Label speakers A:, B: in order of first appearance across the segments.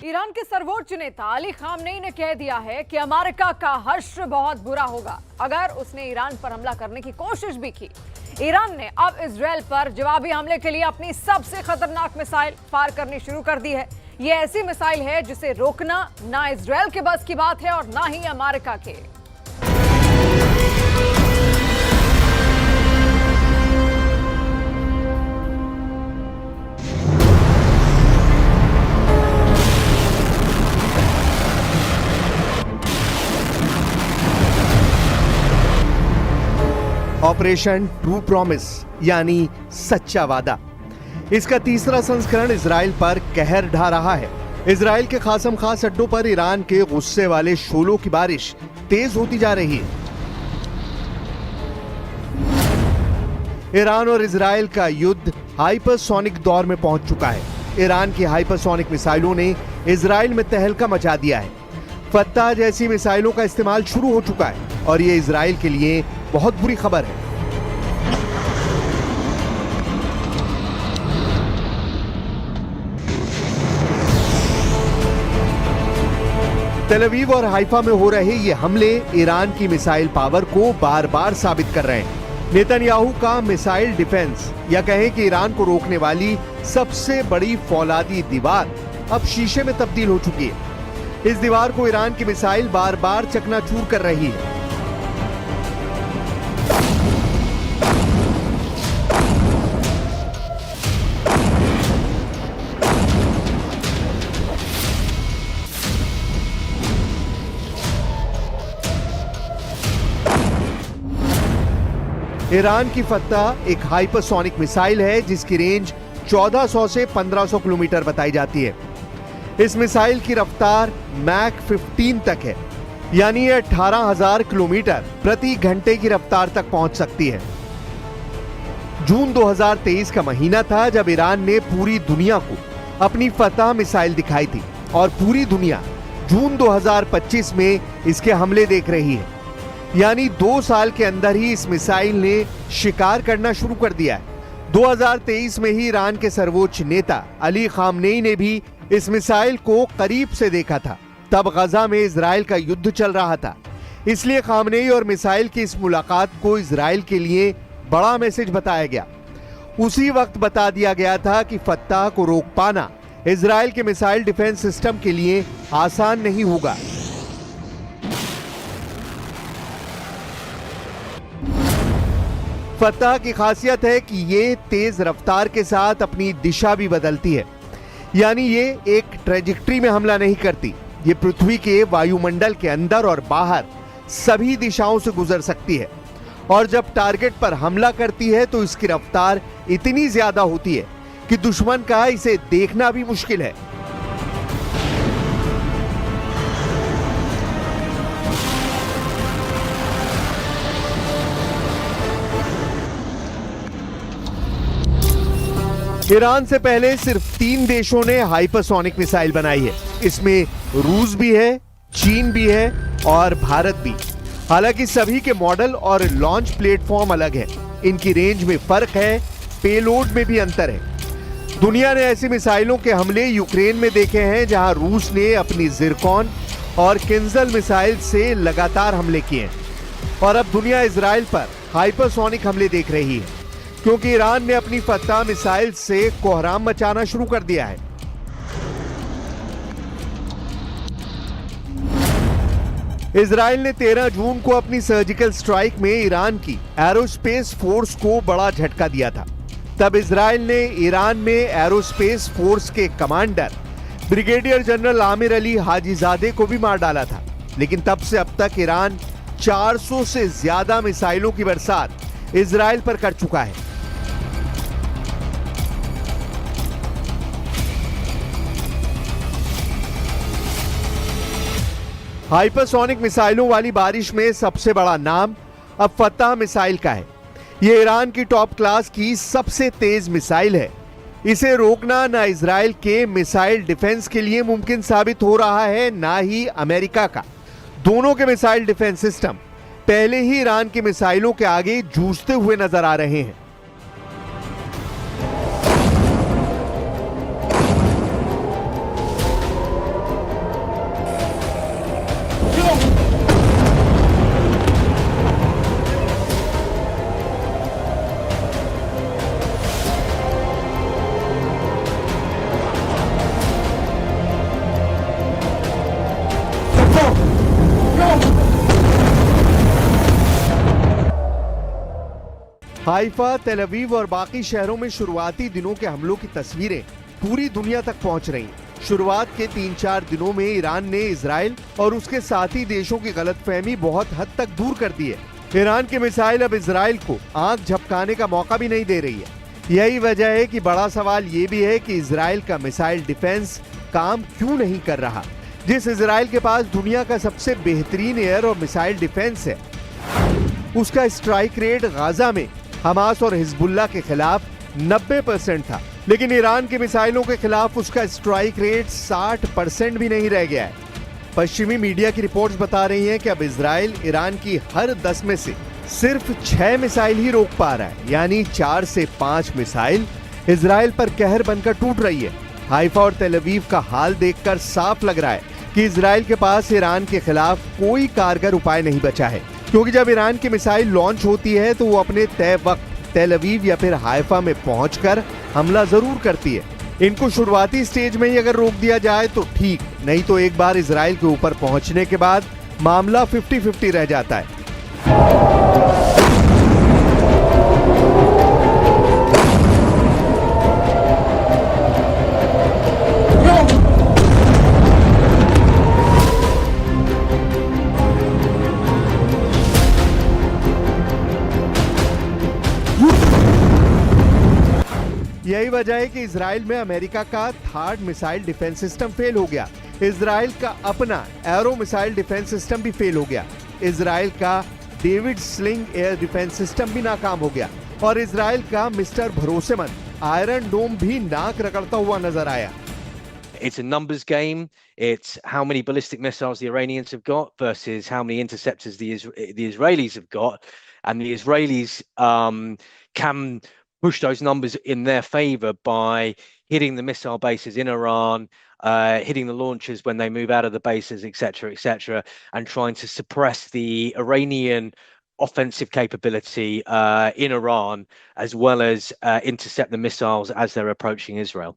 A: Iran के सर्वोच्च नेता अली खामनेई ने कह दिया है कि अमेरिका का हश्र बहुत बुरा होगा अगर उसने ईरान पर हमला करने की कोशिश भी की। ईरान ने अब इजरायल पर जवाबी हमले के लिए अपनी सबसे खतरनाक मिसाइल फायर करनी शुरू कर दी है। ये ऐसी मिसाइल है जिसे रोकना ना इजरायल के बस की बात है और ना ही अमेरिका के।
B: ऑपरेशन ट्रू प्रॉमिस यानी सच्चा वादा। इसका तीसरा संस्करण इजराइल पर कहर ढा रहा है। इजराइल के खासम खास अड्डों पर ईरान के गुस्से वाले शोलों की बारिश तेज होती जा रही है। ईरान और इजराइल का युद्ध हाइपरसोनिक दौर में पहुंच चुका है। ईरान की हाइपरसोनिक मिसाइलों ने इजराइल में तहलका मचा दिया है। फत्ताह जैसी मिसाइलों का इस्तेमाल शुरू हो चुका है और ये इजराइल के लिए बहुत बुरी खबर है। तेल अवीव और हाइफा में हो रहे ये हमले ईरान की मिसाइल पावर को बार बार साबित कर रहे हैं। नेतन्याहू का मिसाइल डिफेंस या कहें कि ईरान को रोकने वाली सबसे बड़ी फौलादी दीवार अब शीशे में तब्दील हो चुकी है। इस दीवार को ईरान की मिसाइल बार बार चकनाचूर कर रही है। ईरान की फत्ताह एक हाइपरसोनिक मिसाइल है जिसकी रेंज 1400 से 1500 किलोमीटर बताई जाती है। इस मिसाइल की रफ्तार मैक 15 तक है, यानी यह 18,000 किलोमीटर प्रति घंटे की रफ्तार तक पहुंच सकती है। जून 2023 का महीना था जब ईरान ने पूरी दुनिया को अपनी फत्ताह मिसाइल दिखाई थी और पूरी दुनिया जून 2025 में इसके हमले देख रही है। यानी 2 साल के अंदर ही इस मिसाइल ने शिकार करना शुरू कर दिया है। 2023 में ही ईरान के सर्वोच्च नेता अली खामनेई ने भी इस मिसाइल को करीब से देखा था। तब गजा में इजराइल का युद्ध चल रहा था, इसलिए खामनेई और मिसाइल की इस मुलाकात को इजराइल के लिए बड़ा मैसेज बताया गया। उसी वक्त बता दिया गया था कि फत्ताह को रोक पाना इजराइल के मिसाइल डिफेंस सिस्टम के लिए आसान नहीं होगा। फत्ताह की खासियत है कि ये तेज रफ्तार के साथ अपनी दिशा भी बदलती है, यानी ये एक ट्रेजेक्ट्री में हमला नहीं करती। ये पृथ्वी के वायुमंडल के अंदर और बाहर सभी दिशाओं से गुजर सकती है और जब टारगेट पर हमला करती है तो इसकी रफ्तार इतनी ज्यादा होती है कि दुश्मन का इसे देखना भी मुश्किल है। ईरान से पहले सिर्फ 3 देशों ने हाइपरसोनिक मिसाइल बनाई है। इसमें रूस भी है, चीन भी है और भारत भी। हालांकि सभी के मॉडल और लॉन्च प्लेटफॉर्म अलग है। इनकी रेंज में फर्क है, पेलोड में भी अंतर है। दुनिया ने ऐसी मिसाइलों के हमले यूक्रेन में देखे हैं जहां रूस ने अपनी जिरकॉन और किंजल मिसाइल से लगातार हमले किए और अब दुनिया इजराइल पर हाइपरसोनिक हमले देख रही है क्योंकि ईरान ने अपनी फत्ताह मिसाइल से कोहराम मचाना शुरू कर दिया है। इजराइल ने 13 जून को अपनी सर्जिकल स्ट्राइक में ईरान की एरोस्पेस फोर्स को बड़ा झटका दिया था। तब इजराइल ने ईरान में एरोस्पेस फोर्स के commander brigadier general Amir Ali Hajizadeh को भी मार डाला था। लेकिन तब से अब तक ईरान 400 से ज्यादा मिसाइलों की बरसात इजराइल पर कर चुका है। हाइपरसोनिक मिसाइलों वाली बारिश में सबसे बड़ा नाम अब फत्ताह मिसाइल का है। यह ईरान की टॉप क्लास की सबसे तेज मिसाइल है। इसे रोकना ना इजराइल के मिसाइल डिफेंस के लिए मुमकिन साबित हो रहा है, ना ही अमेरिका का। दोनों के मिसाइल डिफेंस सिस्टम पहले ही ईरान की मिसाइलों के आगे जूझते हुए नजर आ रहे हैं। हाइफा, तेल अवीव और बाकी शहरों में शुरुआती दिनों के हमलों की तस्वीरें पूरी दुनिया तक पहुंच रही हैं। शुरुआत के 3-4 दिनों में ईरान ने इजराइल और उसके साथी देशों की गलतफहमी बहुत हद तक दूर कर दी है। ईरान की मिसाइल अब इजराइल को आंख झपकाने का मौका भी नहीं दे रही है। यही वजह है कि बड़ा सवाल ये भी है कि इजराइल का मिसाइल डिफेंस काम क्यों नहीं कर रहा। जिस इजराइल के पास दुनिया का सबसे बेहतरीन एयर और मिसाइल डिफेंस है, उसका स्ट्राइक रेट गाजा में हमास और हिजबुल्लाह के खिलाफ 90% था, लेकिन ईरान की मिसाइलों के खिलाफ उसका स्ट्राइक रेट 60% भी नहीं रह गया है। पश्चिमी मीडिया की रिपोर्ट्स बता रही हैं कि अब इजराइल ईरान की हर 10 में से सिर्फ 6 मिसाइल ही रोक पा रहा है, यानी 4 से 5 मिसाइल इजराइल पर कहर बनकर टूट रही है। हाइफा और तेल अवीव का हाल देखकर साफ लग रहा है कि इजराइल के पास ईरान के खिलाफ कोई कारगर उपाय नहीं बचा है, क्योंकि जब ईरान की मिसाइल लॉन्च होती है तो वो अपने तय वक्त तेल अवीव या फिर हाइफा में पहुंचकर हमला जरूर करती है। इनको शुरुआती स्टेज में ही अगर रोक दिया जाए तो ठीक, नहीं तो एक बार इजराइल के ऊपर पहुंचने के बाद मामला 50-50 रह जाता है। यही वजह है कि इजराइल में अमेरिका का third missile defence system fail हो गया। इजराइल का अपना एरो मिसाइल डिफेंस सिस्टम भी फेल हो गया। इजराइल का David sling air defence system भी नाकाम हो गया और इजराइल का मिस्टर भरोसेमंद आयरन डोम भी नाक रगड़ता हुआ नजर आया।
C: It's a numbers game. It's how many ballistic missiles the Iranians have got versus how many interceptors the Israelis have got, and the Israelis can push those numbers in their favor by hitting the missile bases in Iran, hitting the launchers when they move out of the bases, etc., and trying to suppress the Iranian offensive capability in Iran, as well as intercept the missiles as they're approaching Israel.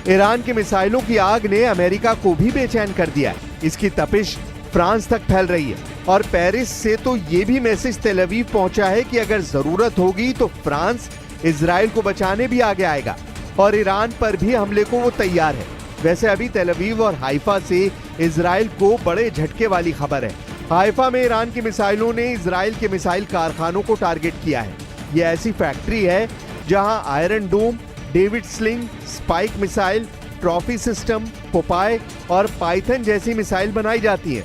B: Iran की मिसाइलों की आग ने America को भी बेचैन कर दिया है। इसकी तपिश फ्रांस तक फैल रही है और पेरिस से तो ये भी मैसेज तेल अवीव पहुंचा है कि अगर जरूरत होगी तो फ्रांस इजराइल को बचाने भी आगे आएगा और ईरान पर भी हमले को वो तैयार है। वैसे अभी तेल अवीव और हाइफा से इजराइल को बड़े झटके वाली खबर है। हाइफा में ईरान की मिसाइलों ने इजराइल के मिसाइल कारखानों को टारगेट किया है। ये ऐसी फैक्ट्री है जहां Iron Dome, David Sling, Spike missile, Trophy system, Popeye और पाइथन जैसी मिसाइल बनाई जाती है।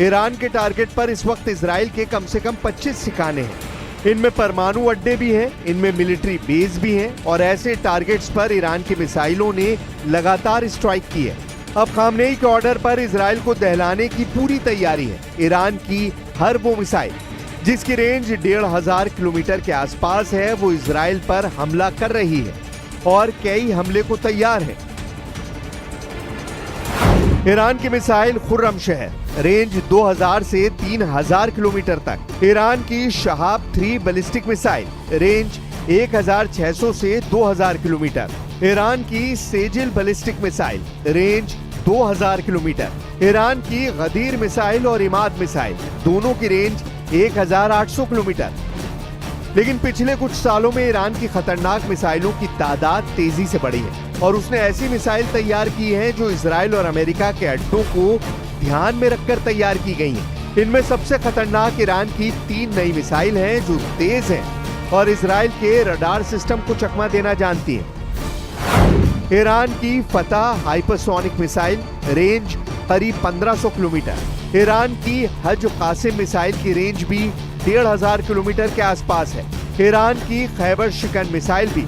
B: ईरान के टारगेट पर इस वक्त इजराइल के कम से कम 25 ठिकाने हैं। इनमें परमाणु अड्डे भी हैं, इनमें मिलिट्री बेस भी हैं और ऐसे टारगेट्स पर ईरान की मिसाइलों ने लगातार स्ट्राइक की है। अब खामनेई के ऑर्डर पर इजराइल को दहलाने की पूरी तैयारी है। ईरान की हर वो मिसाइल जिसकी रेंज 1500 किलोमीटर के आसपास है, वो इजराइल पर हमला कर रही है और कई हमले को तैयार है। ईरान की मिसाइल खुर्रमशहर, रेंज 2000 से 3000 किलोमीटर तक। ईरान की शहाब 3 बैलिस्टिक मिसाइल, रेंज 1600 से 2000 किलोमीटर। ईरान की Sejjil ballistic missile, range 2000 kilometre. Iran की गदीर मिसाइल और इमाद मिसाइल, दोनों की रेंज 1800 किलोमीटर। लेकिन पिछले कुछ सालों में ईरान की खतरनाक मिसाइलों की तादाद तेजी से बढ़ी है और उसने ऐसी मिसाइल तैयार की है जो इजराइल और अमेरिका के अड्डों को ध्यान में रखकर तैयार की गई हैं। इनमें सबसे खतरनाक ईरान की 3 नई मिसाइल हैं जो तेज हैं और इजराइल के रडार सिस्टम को चकमा देना जानती हैं। ईरान की फतह हाइपरसोनिक मिसाइल, रेंज करीब 1500 किलोमीटर। ईरान की हज कासिम मिसाइल की रेंज भी 1500 किलोमीटर के आसपास है। ईरान की खैबर शिकन मिसाइल भी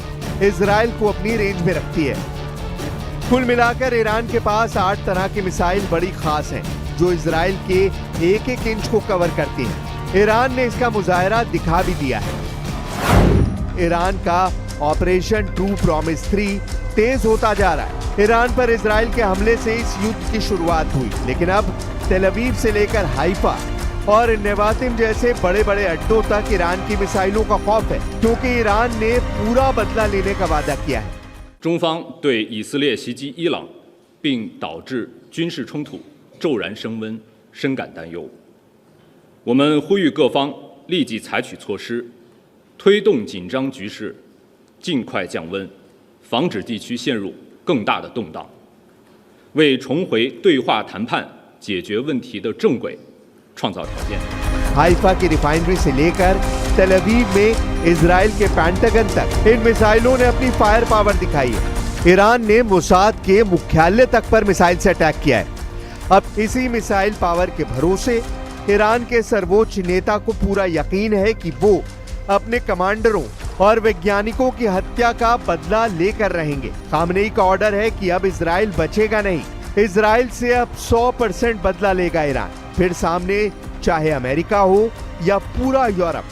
B: इजराइल को अपनी रेंज में रखती है। कुल मिलाकर ईरान के पास 8 तरह की मिसाइल बड़ी खास हैं जो इजराइल के 1-1 इंच को कवर करती हैं। ईरान ने इसका मुजाहरा दिखा भी दिया है। ईरान का ऑपरेशन ट्रू प्रॉमिस 3 तेज होता जा रहा है। ईरान पर इजराइल के हमले से इस युद्ध की शुरुआत हुई, लेकिन अब तेल अवीव से लेकर हाइफा और नेवातिम जैसे बड़े बड़े अड्डों तक ईरान की मिसाइलों का खौफ है, क्योंकि ईरान ने पूरा बदला लेने का वादा किया है।
D: 中方对以色列袭击伊朗并导致军事冲突骤然升温深感担忧。我们呼吁各方立即采取措施，推动紧张局势尽快降温，防止地区陷入更大的动荡，为重回对话谈判解决问题的正轨创造条件。
B: हाइफा की रिफाइनरी से लेकर तेल अवीव में इजराइल के पेंटागन तक इन मिसाइलों ने अपनी फायर पावर दिखाई है। ईरान ने मोसाद के मुख्यालय तक पर मिसाइल से अटैक किया है। अब इसी मिसाइल पावर के भरोसे ईरान के सर्वोच्च नेता को पूरा यकीन है कि वो अपने कमांडरों और वैज्ञानिकों की हत्या का बदला लेकर रहेंगे। खामनेई का ऑर्डर है कि अब इजराइल बचेगा नहीं। इजराइल से अब 100% बदला लेगा ईरान। फिर सामने चाहे अमेरिका हो या पूरा यूरोप।